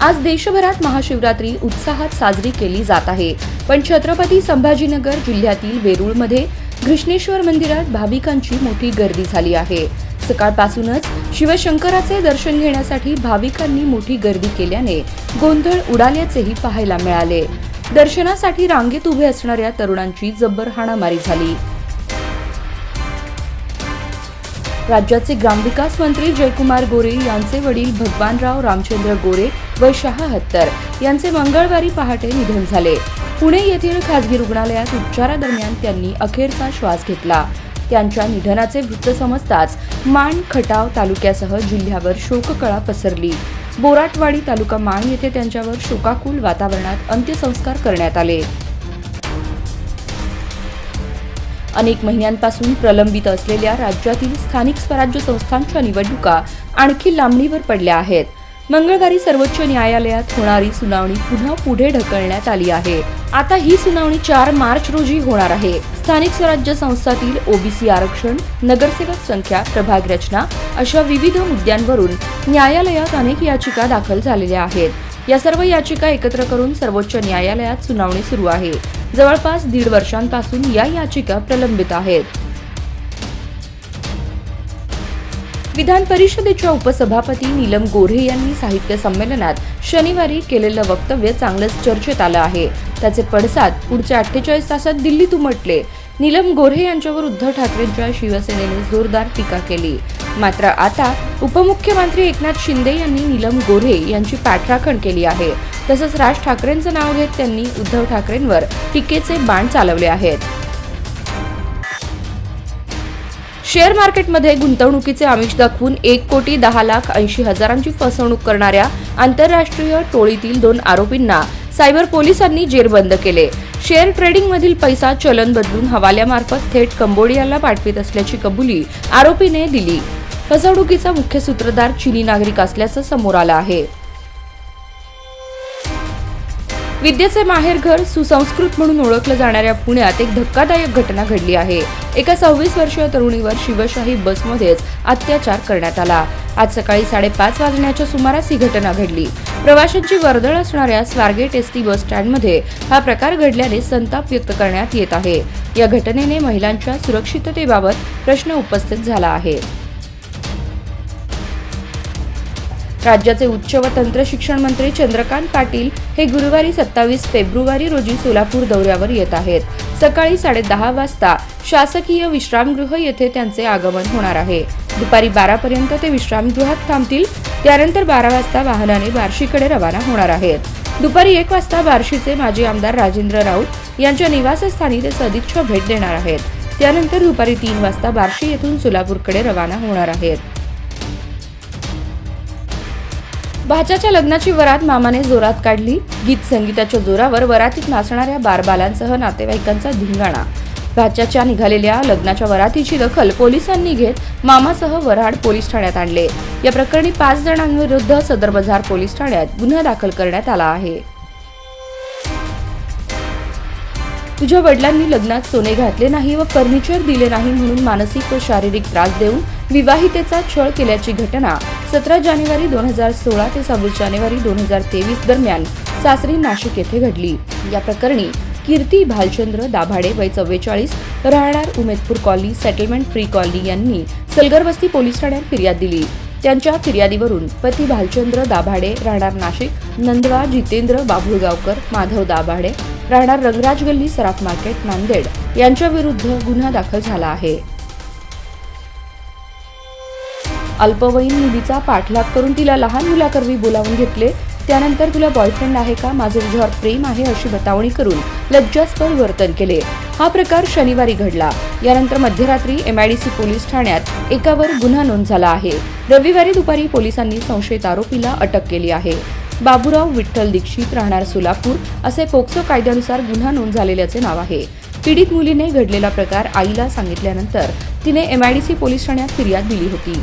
आज देशभरात महाशिवरात्री उत्साहात साजरी केली जात आहे, पण छत्रपती संभाजीनगर जिल्ह्यातील वेरूळमध्ये घृष्णेश्वर मंदिरात भाविकांची मोठी गर्दी झाली आहे। सकाळपासूनच शिवशंकराचे दर्शन घेण्यासाठी भाविकांनी मोठी गर्दी केल्याने गोंधळ उडाल्याचेही पाहायला मिळाले। दर्शनासाठी रांगेत उभे असणाऱ्या तरुणांची जब्बर हाणामारी झाली। राज्याचे ग्रामविकास मंत्री जयकुमार गोरे यांचे वडील भगवानराव रामचंद्र गोरे वय 76 यांचे मंगळवारी पहाटे निधन झाले। पुणे येथील खासगी रुग्णालयात उपचारादरम्यान त्यांनी अखेरचा श्वास घेतला। त्यांच्या निधनाचे वृत्त समजताच माण खटाव तालुक्यासह जिल्ह्यावर शोककळा पसरली। बोराटवाडी तालुका माण येथे त्यांच्यावर शोकाकुल वातावरणात अंत्यसंस्कार करण्यात आले। अनेक महिन्यांपासून प्रलंबित असलेल्या राज्यातील स्थानिक स्वराज्य संस्थांच्या निवडणुका आणखी लांबणीवर पडल्या आहेत। मंगळवारी सर्वोच्च न्यायालयात होणारी सुनावणी पुन्हा पुढे ढकलण्यात आली आहे। आता ही सुनावणी 4 मार्च रोजी होणार आहे। स्थानिक स्वराज्य संस्थातील ओबीसी आरक्षण, नगरसेवक संख्या, प्रभाग रचना अशा विविध मुद्द्यांवरून न्यायालयात अनेक याचिका दाखल झालेल्या आहेत। या सर्व याचिका एकत्र करून सर्वोच्च न्यायालयात सुनावणी सुरू आहे। जवळपास 1.5 वर्षांपासून या याचिका प्रलंबित आहेत। विधान परिषदेच्या उपसभापती नीलम गोऱ्हे यांनी साहित्य संमेलनात शनिवारी केलेलं वक्तव्य चांगलंच चर्चेत आलं आहे। त्याचे पडसाद पुढच्या 48 तासात दिल्लीत उमटले। नीलम गोऱ्हे यांच्यावर उद्धव ठाकरेंच्या शिवसेनेने जोरदार टीका केली। मात्र आता उपमुख्यमंत्री एकनाथ शिंदे यांनी नीलम गोऱ्हे यांची पाठराखण केली आहे। तसंच राज ठाकरेंचं नाव घेत त्यांनी उद्धव ठाकरेंवर टीकेचे बाण चालवले आहेत। शेअर मार्केटमध्ये गुंतवणुकीचे आमिष दाखवून 1,10,80,000ची फसवणूक करणाऱ्या आंतरराष्ट्रीय टोळीतील 2 आरोपींना सायबर पोलिसांनी जेरबंद केले। शेअर ट्रेडिंगमधील पैसा चलन बदलून हवाल्यामार्फत थेट कंबोडियाला पाठवित असल्याची कबुली आरोपीने दिली। फसवणुकीचा मुख्य सूत्रधार चीनी नागरिक असल्याचं समोर आलं आहे। विद्येचे माहेरघर सुसंस्कृत म्हणून ओळखलं जाणाऱ्या पुण्यात एक धक्कादायक घटना घडली आहे। एका 26 वर्षीय तरुणीवर शिवशाही बसमध्येच अत्याचार करण्यात आला। आज सकाळी 5:30 वाजण्याच्या सुमारास ही घटना घडली। प्रवाशांची वर्दळ असणाऱ्या स्वारगेट एसटी बस स्टँडमध्ये हा प्रकार घडल्याने संताप व्यक्त करण्यात येत आहे। या घटनेने महिलांच्या सुरक्षिततेबाबत प्रश्न उपस्थित झाला आहे। राज्याचे उच्च व तंत्र शिक्षण मंत्री चंद्रकांत पाटील हे गुरुवारी 27 फेब्रुवारी रोजी सोलापूर दौऱ्यावर येत आहेत। सकाळी 10:30 वाजता शासकीय विश्रामगृह येथे त्यांचे आगमन होणार आहे। दुपारी 12 पर्यंत ते विश्रामगृहात थांबतील। त्यानंतर 12 वाजता वाहनाने बार्शीकडे रवाना होणार आहेत। दुपारी 1 वाजता बार्शीचे माजी आमदार राजेंद्र राऊत यांच्या निवासस्थानी ते सदिच्छा भेट देणार आहेत। त्यानंतर दुपारी 3 वाजता बार्शी येथून सोलापूरकडे रवाना होणार आहेत। भाच्याच्या लग्नाची वरात मामाने जोरात काढली। गीत संगीताच्या जोरावर वरातीत नाचणाऱ्या बारबालांसह नातेवाईकांचा धिंगाणा। भाच्याच्या निघालेल्या लग्नाच्या वरातीची दखल पोलिसांनी घेत मामासह वऱ्हाड पोलीस ठाण्यात आणले। या प्रकरणी 5 जणांविरुद्ध सदर बाजार पोलीस ठाण्यात गुन्हा दाखल करण्यात आला आहे। तुझ्या वडिलांनी लग्नात सोने घातले नाही व फर्निचर दिले नाही म्हणून मानसिक व शारीरिक त्रास देऊन विवाहितेचा छळ केल्याची घटना 17 जानेवारी 2016 ते 26 जानेवारी 2023 दरम्यान सासरी नाशिक येथे घडली। या प्रकरणी कीर्ती भालचंद्र दाभाडे वय 44 राहणार उमेदपूर कॉलनी सेटलमेंट फ्री कॉलनी यांनी सलगरवस्ती पोलीस ठाण्यात फिर्याद दिली। त्यांच्या फिर्यादीवरून पती भालचंद्र दाभाडे राहणार नाशिक, नंदवा जितेंद्र बाभुळगावकर, माधव दाभाडे राहणार रंगराज गल्ली सराफ मार्केट नांदेड यांच्या विरुद्ध गुन्हा दाखल झाला आहे। अल्पवयीन मुलीचा पाठलाग करून तिला लहान मुलाकरवी बोलावून घेतले। त्यानंतर तुला बॉयफ्रेंड आहे का, माझे तुझ्यावर प्रेम आहे अशी बतावणी करून लज्जास्पद वर्तन केले। हा प्रकार शनिवारी घडला। यानंतर मध्यरात्री MIDC पोलीस ठाण्यात एकावर गुन्हा नोंद झाला आहे। रविवारी दुपारी पोलिसांनी संशयित आरोपीला अटक केली आहे। बाबूराव विठ्ठल दीक्षित राहणार सोलापूर असे पोक्सो कायद्यानुसार गुन्हा नोंद झालेल्याचे नाव आहे। पीडित मुलीने घडलेला प्रकार आईला सांगितल्यानंतर तिने MIDC पोलीस ठाण्यात फिर्याद दिली होती।